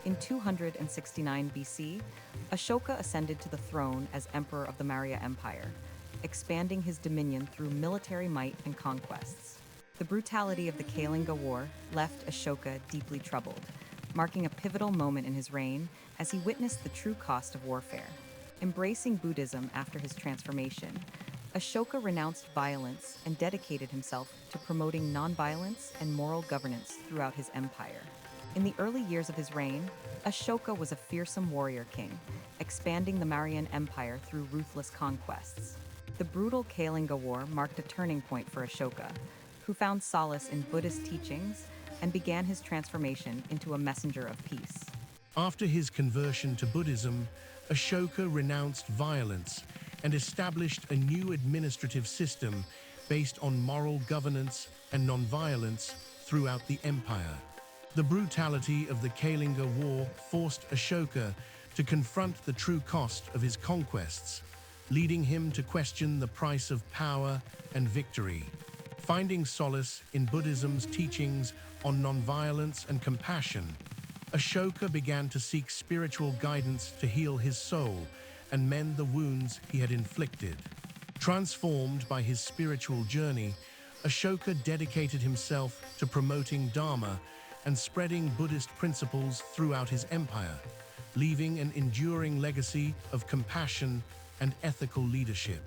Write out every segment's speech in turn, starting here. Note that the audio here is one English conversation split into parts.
In 269 BC, Ashoka ascended to the throne as emperor of the Maurya Empire, expanding his dominion through military might and conquests. The brutality of the Kalinga War left Ashoka deeply troubled, marking a pivotal moment in his reign as he witnessed the true cost of warfare. Embracing Buddhism after his transformation, Ashoka renounced violence and dedicated himself to promoting nonviolence and moral governance throughout his empire. In the early years of his reign, Ashoka was a fearsome warrior king, expanding the Mauryan Empire through ruthless conquests. The brutal Kalinga War marked a turning point for Ashoka, who found solace in Buddhist teachings and began his transformation into a messenger of peace. After his conversion to Buddhism, Ashoka renounced violence and established a new administrative system based on moral governance and nonviolence throughout the empire. The brutality of the Kalinga War forced Ashoka to confront the true cost of his conquests, leading him to question the price of power and victory. Finding solace in Buddhism's teachings on nonviolence and compassion, Ashoka began to seek spiritual guidance to heal his soul and mend the wounds he had inflicted. Transformed by his spiritual journey, Ashoka dedicated himself to promoting Dharma and spreading Buddhist principles throughout his empire, leaving an enduring legacy of compassion and ethical leadership.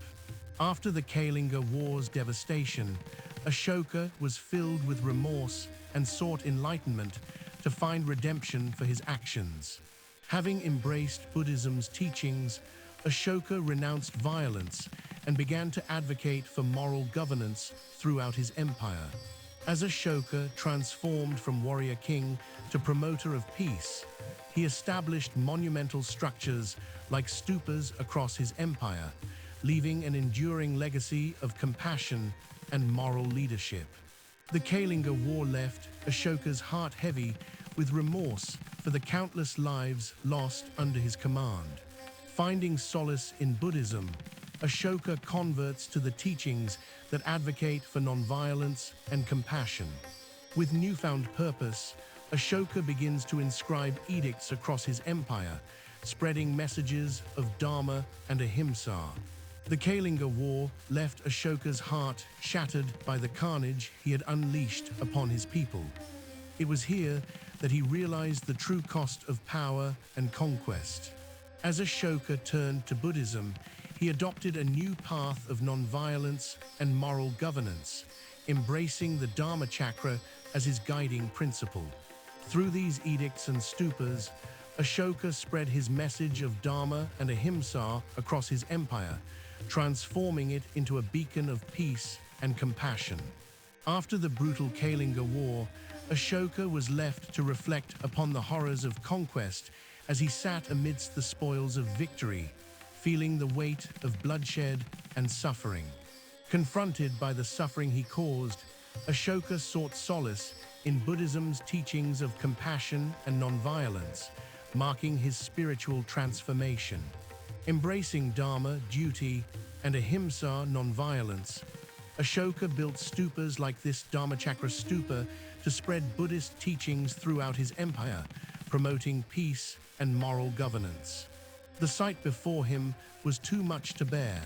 After the Kalinga War's devastation, Ashoka was filled with remorse and sought enlightenment to find redemption for his actions. Having embraced Buddhism's teachings, Ashoka renounced violence and began to advocate for moral governance throughout his empire. As Ashoka transformed from warrior king to promoter of peace, he established monumental structures like stupas across his empire, leaving an enduring legacy of compassion and moral leadership. The Kalinga War left Ashoka's heart heavy with remorse for the countless lives lost under his command. Finding solace in Buddhism, Ashoka converts to the teachings that advocate for nonviolence and compassion. With newfound purpose, Ashoka begins to inscribe edicts across his empire, spreading messages of Dharma and Ahimsa. The Kalinga War left Ashoka's heart shattered by the carnage he had unleashed upon his people. It was here that he realized the true cost of power and conquest. As Ashoka turned to Buddhism, he adopted a new path of nonviolence and moral governance, embracing the Dharmachakra as his guiding principle. Through these edicts and stupas, Ashoka spread his message of Dharma and Ahimsa across his empire, transforming it into a beacon of peace and compassion. After the brutal Kalinga War, Ashoka was left to reflect upon the horrors of conquest as he sat amidst the spoils of victory, feeling the weight of bloodshed and suffering. Confronted by the suffering he caused, Ashoka sought solace in Buddhism's teachings of compassion and nonviolence, marking his spiritual transformation. Embracing Dharma, duty, and Ahimsa, nonviolence, Ashoka built stupas like this Dharmachakra stupa to spread Buddhist teachings throughout his empire, promoting peace and moral governance. The sight before him was too much to bear.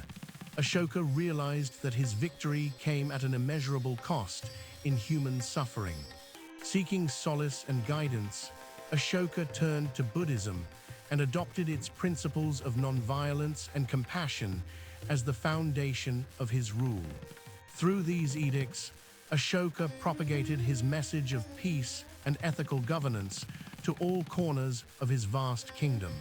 Ashoka realized that his victory came at an immeasurable cost in human suffering. Seeking solace and guidance, Ashoka turned to Buddhism and adopted its principles of nonviolence and compassion as the foundation of his rule. Through these edicts, Ashoka propagated his message of peace and ethical governance to all corners of his vast kingdom.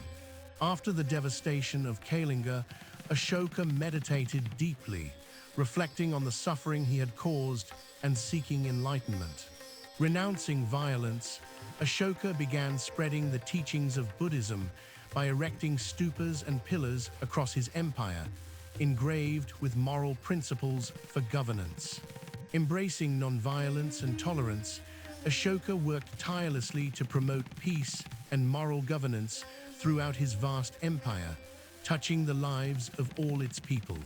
After the devastation of Kalinga, Ashoka meditated deeply, reflecting on the suffering he had caused and seeking enlightenment. Renouncing violence, Ashoka began spreading the teachings of Buddhism by erecting stupas and pillars across his empire, engraved with moral principles for governance. Embracing nonviolence and tolerance, Ashoka worked tirelessly to promote peace and moral governance throughout his vast empire, touching the lives of all its people.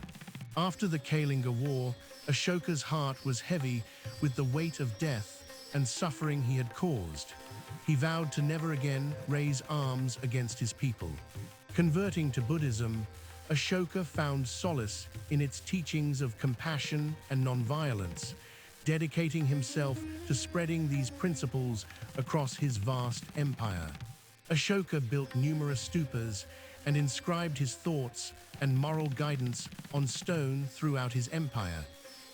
After the Kalinga War, Ashoka's heart was heavy with the weight of death and suffering he had caused. he vowed to never again raise arms against his people. Converting to Buddhism, Ashoka found solace in its teachings of compassion and nonviolence, dedicating himself to spreading these principles across his vast empire. Ashoka built numerous stupas and inscribed his thoughts and moral guidance on stone throughout his empire,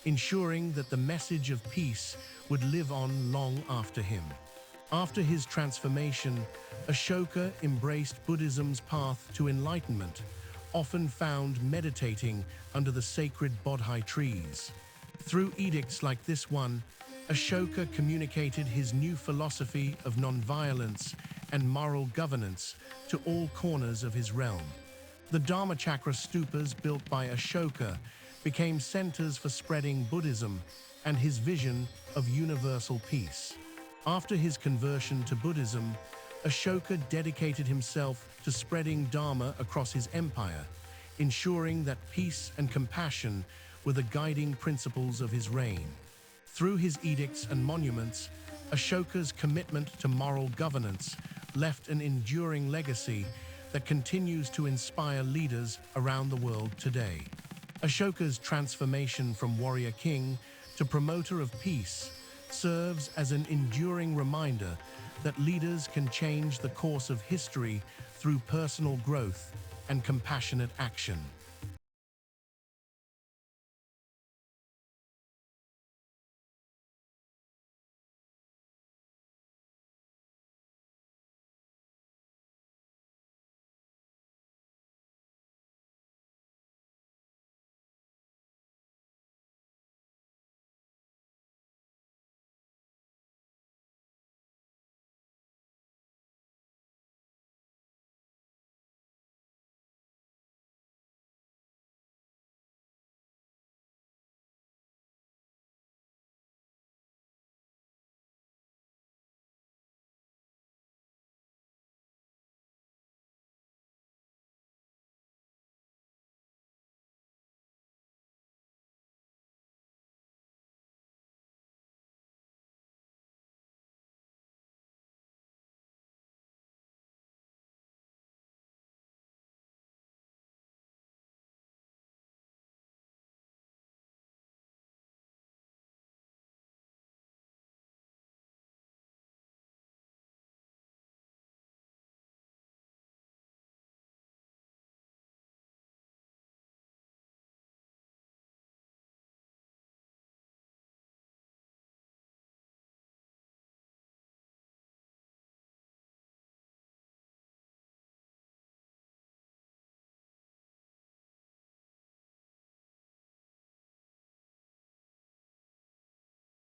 ensuring that the message of peace would live on long after him. After his transformation, Ashoka embraced Buddhism's path to enlightenment, often found meditating under the sacred Bodhi trees. Through edicts like this one, Ashoka communicated his new philosophy of nonviolence and moral governance to all corners of his realm. The Dharmachakra stupas built by Ashoka became centers for spreading Buddhism and his vision of universal peace. After his conversion to Buddhism, Ashoka dedicated himself to spreading Dharma across his empire, ensuring that peace and compassion were the guiding principles of his reign. Through his edicts and monuments, Ashoka's commitment to moral governance left an enduring legacy that continues to inspire leaders around the world today. Ashoka's transformation from warrior king to promoter of peace serves as an enduring reminder that leaders can change the course of history through personal growth and compassionate action.